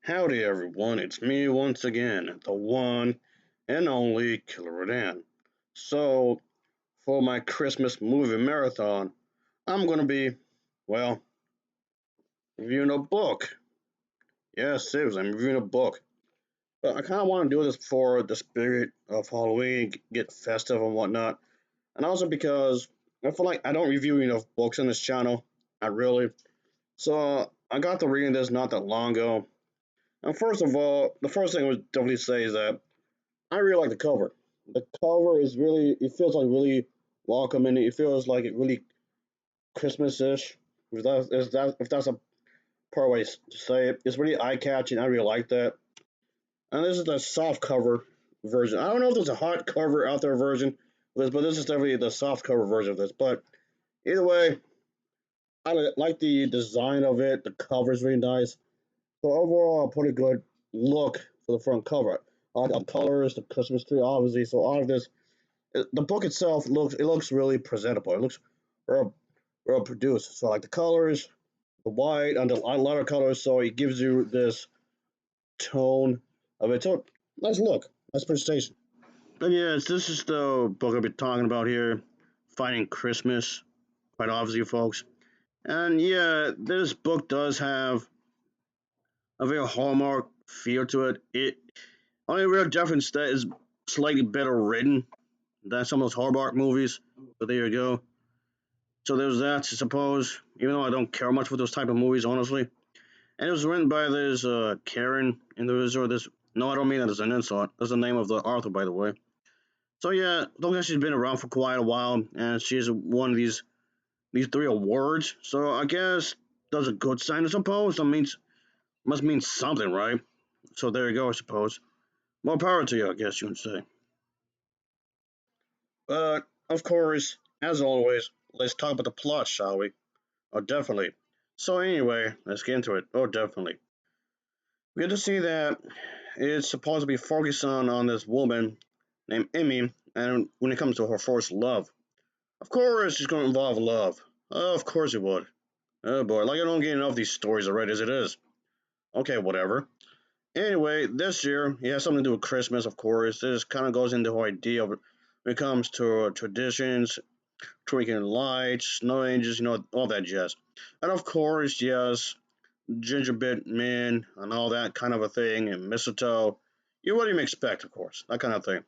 Howdy everyone, it's me once again, the one and only Killer Rodan. So, for my Christmas movie marathon, I'm gonna be, well, reviewing a book. Yes, seriously, I'm reviewing a book. But I kinda wanna do this for the spirit of Halloween, get festive and whatnot. And also because I feel like I don't review enough books on this channel. Not really. So, I got to reading this not that long ago. And first of all, the first thing I would definitely say is that I really like the cover. The cover is really, it feels like really welcoming. It feels like it really Christmas-ish. If that's a proper way to say it, it's really eye-catching. I really like that. And this is the soft cover version. I don't know if there's a hard cover out there version of this, but this is definitely the soft cover version of this. But either way, I like the design of it. The cover is really nice. So overall, a pretty good look for the front cover. I like the colors, the Christmas tree, obviously. So all of this the book itself looks really presentable. It looks well, well produced. So like the colors, the white and the lighter colors, so it gives you this tone of it. So nice look, nice presentation. But yes, this is the book I'll be talking about here, Fighting Christmas. Quite obviously, folks. And yeah, this book does have a very hallmark feel to it. It only real difference that is slightly better written than some of those Hallmark movies. But there you go. So there's that, I suppose. Even though I don't care much for those type of movies, honestly. And it was written by this Karen individual. This no, I don't mean that as an insult. That's the name of the author, by the way. So yeah, don't guess she's been around for quite a while, and she's won these three awards. So I guess that's a good sign, I suppose. That means must mean something, right? So there you go, I suppose. More power to you, I guess you would say. But of course, as always, let's talk about the plot, shall we? Oh, definitely. So anyway, let's get into it. Oh, definitely. We get to see that it's supposed to be focused on this woman named Emmy, and when it comes to her first love, of course it's going to involve love. Of course it would. Oh boy, like I don't get enough of these stories already as it is. Okay, whatever. Anyway, this year it has something to do with Christmas, of course. This kind of goes into the idea of when it comes to traditions, twinkling lights, snow angels, all that jazz. And of course, yes, gingerbread men and all that kind of a thing, and mistletoe. What do you expect, of course, that kind of thing.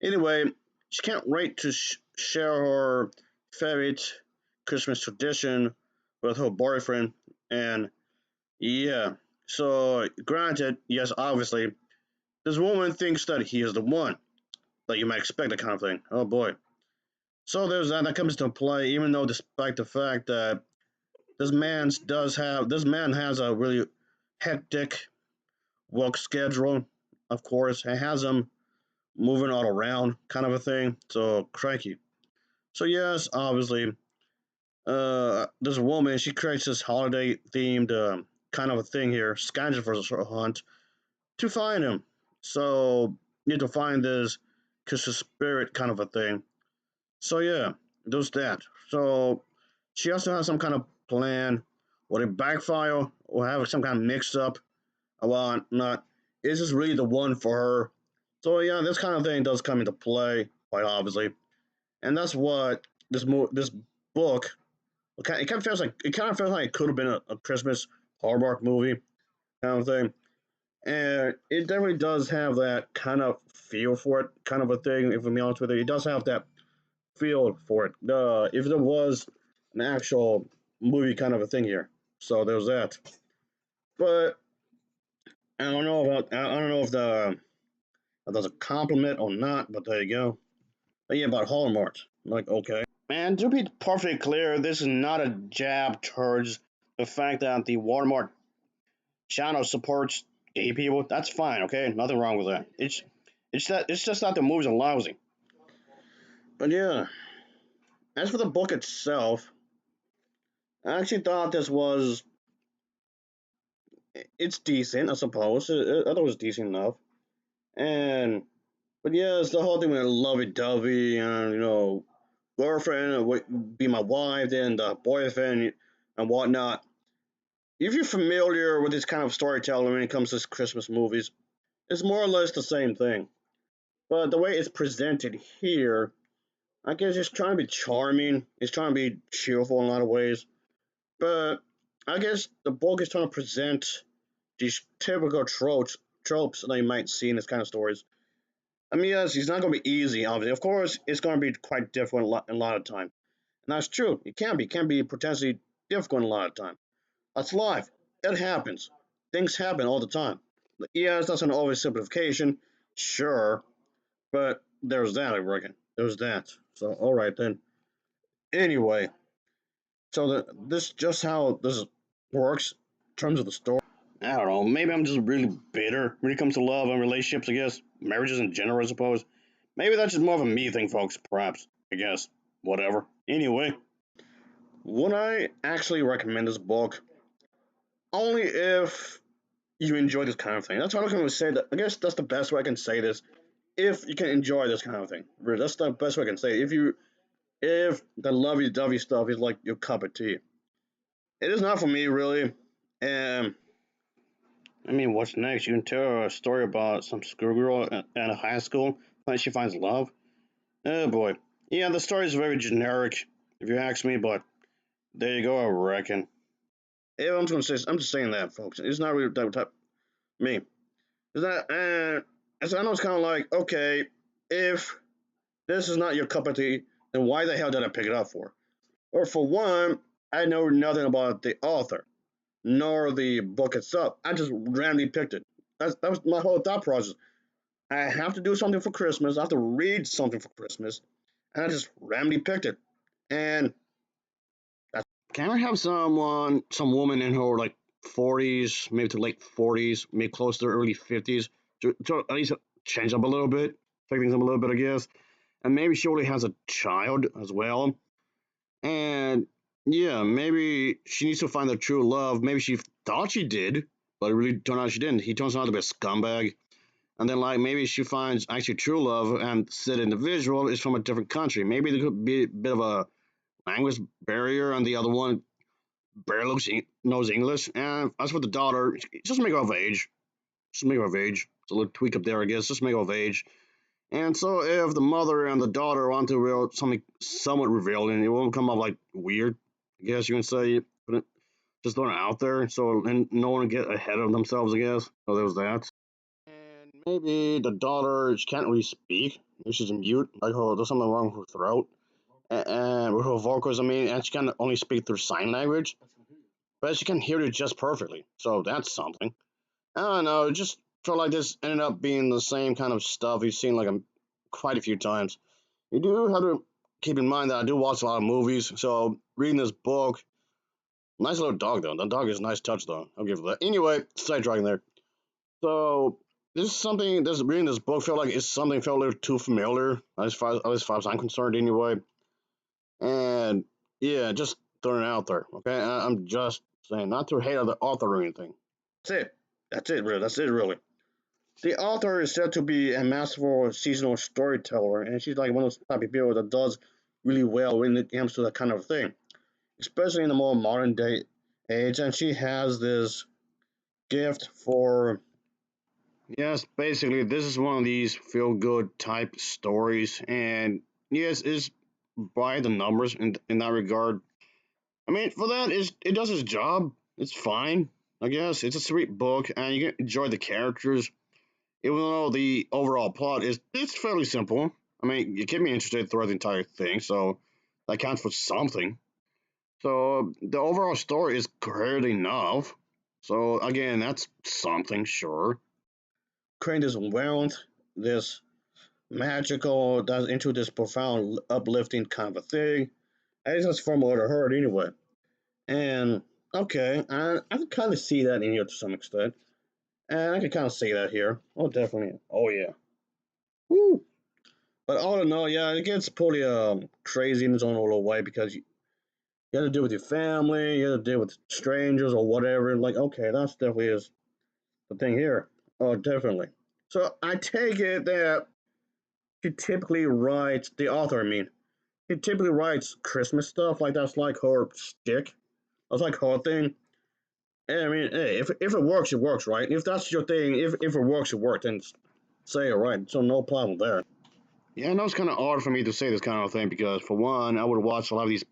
Anyway, she can't wait to share her favorite Christmas tradition with her boyfriend, and yeah. So, granted, yes, obviously, this woman thinks that he is the one that you might expect, that kind of thing. Oh boy. So there's that. That comes into play, even though, despite the fact that this man has a really hectic work schedule, of course. It has him moving all around, kind of a thing. So cranky. So yes, obviously, this woman she creates this holiday themed kind of a thing here, scavenger for hunt to find him. So you need to find this Christmas spirit kind of a thing. So yeah, does that. So she also has some kind of plan. Would it backfire or have some kind of mix up? Well, not. Is this really the one for her? So yeah, this kind of thing does come into play quite obviously, and that's what this book. It kind of feels like it could have been a Christmas Hallmark movie kind of thing, and it definitely does have that kind of feel for it, kind of a thing. If I'm being honest with you, it does have that feel for it. If there was an actual movie kind of a thing here, so there's that. But I don't know if that's a compliment or not, but there you go. But yeah, about Hallmark. Like, okay. Man, to be perfectly clear, this is not a jab towards the fact that the Walmart channel supports gay people. That's fine, okay? Nothing wrong with that. It's just that the movies are lousy. But yeah, as for the book itself, I actually thought this was it's decent, I suppose. I thought it was decent enough. And but yeah, it's the whole thing with lovey-dovey and girlfriend would be my wife, then the boyfriend and whatnot. if you're familiar with this kind of storytelling when it comes to Christmas movies, it's more or less the same thing. But the way it's presented here, I guess it's trying to be charming. It's trying to be cheerful in a lot of ways. But I guess the book is trying to present these typical tropes that you might see in this kind of stories. I mean, yes, it's not going to be easy, obviously. Of course, it's going to be quite difficult a lot of time. And that's true. It can be potentially difficult a lot of time. That's life. It happens. Things happen all the time. Yes, that's an oversimplification, sure, but there's that, I reckon. There's that. So, all right then. Anyway, so this just how this works in terms of the story. I don't know. Maybe I'm just really bitter when it comes to love and relationships. I guess marriages in general, I suppose. Maybe that's just more of a me thing, folks. Perhaps. I guess. Whatever. Anyway, would I actually recommend this book? Only if you enjoy this kind of thing. That's what I'm going to say. That I guess that's the best way I can say this. If you can enjoy this kind of thing, really, that's the best way I can say. If the lovey-dovey stuff is like your cup of tea, it is not for me, really. And I mean, what's next? You can tell a story about some schoolgirl at a high school when she finds love. Oh boy, yeah, the story is very generic, if you ask me. But there you go, I reckon. Yeah, I'm just saying that, folks. It's not really that type. Me. Is that? So I know it's kind of like, okay, if this is not your cup of tea, then why the hell did I pick it up for? Or for one, I know nothing about the author nor the book itself. I just randomly picked it. That was my whole thought process. I have to do something for Christmas. I have to read something for Christmas, and I just randomly picked it. And that's, can I have some woman in her like 40s, maybe to late 40s, maybe close to early 50s, to at least change up a little bit, take things up a little bit, I guess. And maybe she already has a child as well. And yeah, maybe she needs to find the true love. Maybe she thought she did, but it really turned out she didn't. He turns out to be a scumbag. And then like maybe she finds actually true love and said individual is from a different country. Maybe there could be a bit of a language barrier, and the other one barely knows English. And as for the daughter, just make her of age. Just make her of age. It's a little tweak up there, I guess. Just make her of age. And so if the mother and the daughter want to reveal something somewhat revealing, it won't come off like weird. I guess you can say, but just throwing it out there so and no one get ahead of themselves. I guess. So there was that. And maybe the daughter she can't really speak. Maybe she's mute. Like oh, there's something wrong with her throat and with her vocals. I mean, and she can only speak through sign language, but she can hear it just perfectly. So that's something. I don't know. It just felt like this ended up being the same kind of stuff you've seen like quite a few times. You do have to keep in mind that I do watch a lot of movies, so reading this book, nice little dog though. The dog is a nice touch though. I'll give it that. Anyway, sidetracking there. So this is something. This reading this book felt like it's something felt a little too familiar as far as I'm concerned anyway. And yeah, just throwing it out there. Okay, I'm just saying not to hate on the author or anything. That's it. That's it. Really. That's it. Really. The author is said to be a masterful seasonal storyteller, and she's like one of those type of people that does really well when it comes to that kind of thing, especially in the more modern day age. And she has this gift for yes, basically this is one of these feel good type stories, and yes, it's by the numbers in that regard. I mean, for that, it does its job. It's fine, I guess. It's a sweet book, and you can enjoy the characters even though the overall plot is it's fairly simple. I mean, you keep me interested throughout the entire thing, so that counts for something. So the overall story is coherent enough. So again, that's something, sure. Creating this warmth, this magical, that's into this profound, uplifting kind of a thing. And it's just from what I heard anyway. And okay, I can kind of see that in here to some extent. And I can kind of see that here. Oh, definitely. Oh, yeah. Woo. But all in all, yeah, it gets pretty crazy in its own little way because you have to deal with your family, you have to deal with strangers or whatever. Like, okay, that's definitely is the thing here. Oh, definitely. So I take it that she typically writes the author. I mean, she typically writes Christmas stuff. Like that's like her stick. That's like her thing. I mean, hey, if it works, right? If that's your thing, if it works, it worked, then say it, right. So no problem there. Yeah, I know it's kind of odd for me to say this kind of thing because, for one, I would watch a lot of these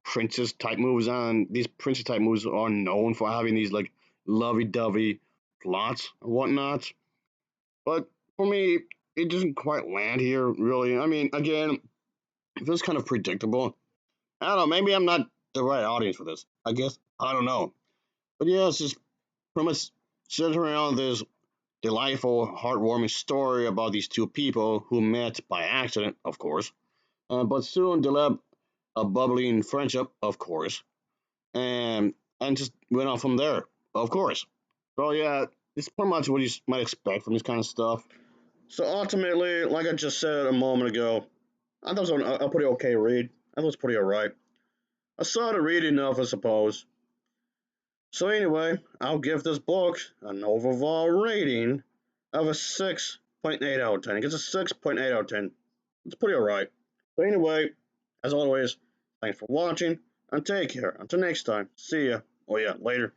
princess type movies, and these princess type movies are known for having these like lovey-dovey plots and whatnot. But for me, it doesn't quite land here, really. I mean, again, it feels kind of predictable. I don't know. Maybe I'm not the right audience for this. I guess I don't know. But yeah, it's just pretty much centered around this delightful, heartwarming story about these two people who met by accident, of course, but soon developed a bubbling friendship, of course, and just went on from there, of course. So yeah, it's pretty much what you might expect from this kind of stuff. So ultimately, like I just said a moment ago, I thought it was a pretty okay read. I thought it was pretty alright. I started reading enough, I suppose. So anyway, I'll give this book an overall rating of a 6.8 out of 10. It gets a 6.8 out of 10. It's pretty alright. So anyway, as always, thanks for watching, and take care. Until next time, see ya. Oh yeah, later.